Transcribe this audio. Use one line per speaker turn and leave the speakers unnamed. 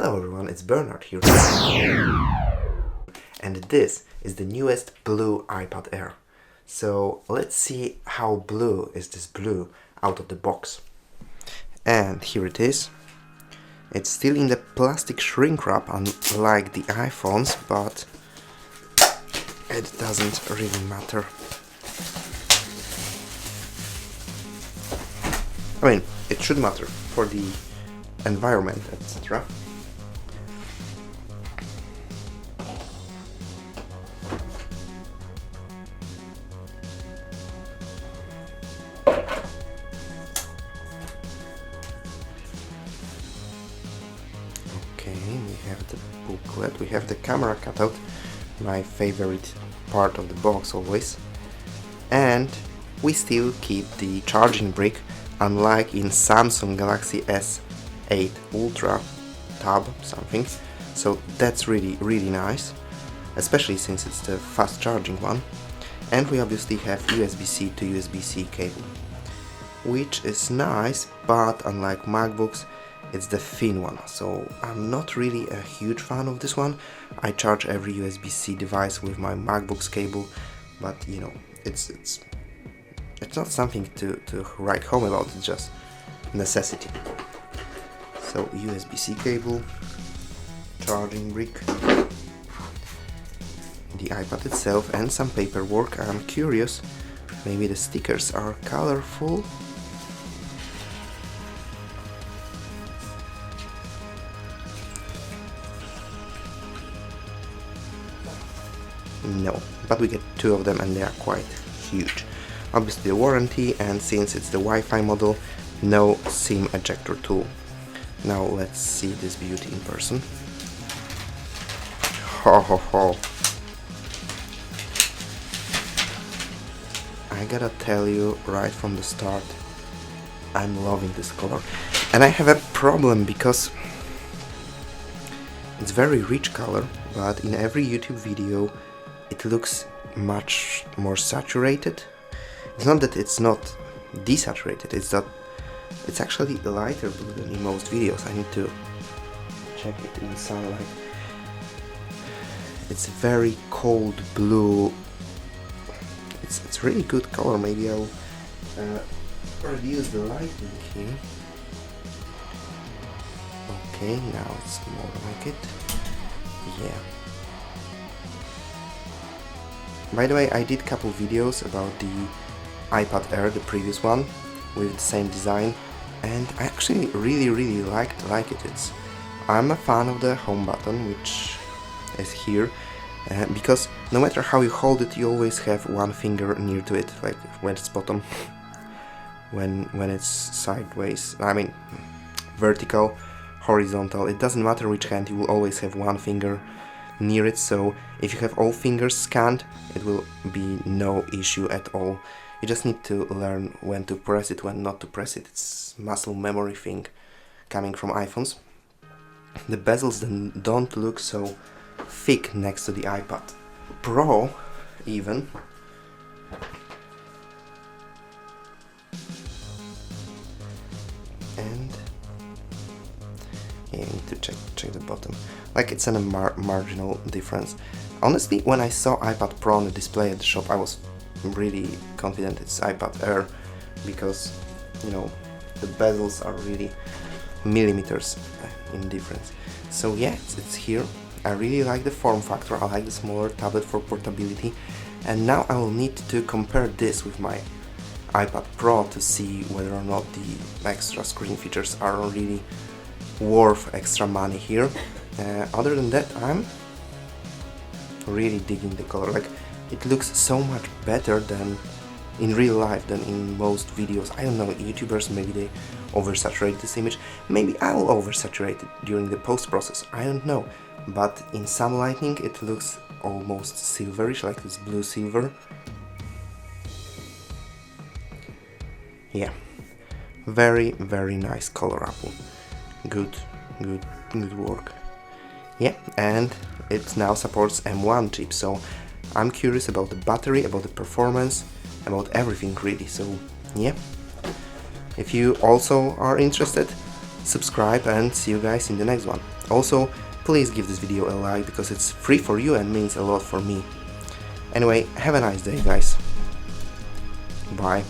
Hello everyone, it's Bernard here. And this is the newest blue iPad Air. So let's see how blue is this blue out of the box. And here it is. It's still in the plastic shrink wrap, unlike the iPhones, but it doesn't really matter. I mean, it should matter for the environment, etc. Okay, we have the booklet, we have the camera cutout, my favorite part of the box always, and we still keep the charging brick, unlike in Samsung Galaxy S8 Ultra Tab something, so that's really nice, especially since it's the fast charging one. And we obviously have USB-C to USB-C cable, which is nice, but unlike MacBooks, it's the thin one, so I'm not really a huge fan of this one. I charge every USB-C device with my MacBook's cable, but you know, it's not something to write home about, it's just necessity. So USB-C cable, charging brick, the iPad itself, and some paperwork. I'm curious, maybe the stickers are colorful. No, but we get two of them and they are quite huge. Obviously the warranty, and since it's the Wi-Fi model, no SIM ejector tool. Now let's see this beauty in person. Ho ho ho! I gotta tell you right from the start, I'm loving this color. And I have a problem because it's very rich color, but in every YouTube video it looks much more saturated. It's not that it's not desaturated, it's that it's actually lighter blue than in most videos. I need to check it in sunlight. It's very cold blue. It's really good color. Maybe I'll reduce the lighting here. Okay, now it's more like it. Yeah. By the way, I did a couple videos about the iPad Air, the previous one, with the same design, and I actually really like it. I'm a fan of the home button, which is here, because no matter how you hold it, you always have one finger near to it, like when it's bottom, when it's sideways, I mean vertical, horizontal, it doesn't matter which hand, you will always have one finger near it. So if you have all fingers scanned, it will be no issue at all. You just need to learn when to press it, when not to press it. It's muscle memory thing coming from iPhones. The bezels then don't look so thick next to the iPad Pro even. And yeah, you need to check the bottom. Like, it's a marginal difference. Honestly, when I saw iPad Pro on the display at the shop, I was really confident it's iPad Air, because, you know, the bezels are really millimeters in difference. So yeah, it's here. I really like the form factor, I like the smaller tablet for portability, and now I will need to compare this with my iPad Pro to see whether or not the extra screen features are really worth extra money here. Other than that, I'm really digging the color. Like, it looks so much better than in real life than in most videos. I don't know, YouTubers, maybe they oversaturate this image. Maybe I will oversaturate it during the post process, I don't know. But in some lighting it looks almost silverish, like this blue silver. Yeah, very nice color apple. Good work. Yeah, and it now supports M1 chip, so I'm curious about the battery, about the performance, about everything really. So yeah, if you also are interested, subscribe, and see you guys in the next one. Also, please give this video a like because it's free for you and means a lot for me. Anyway, have a nice day, guys. Bye.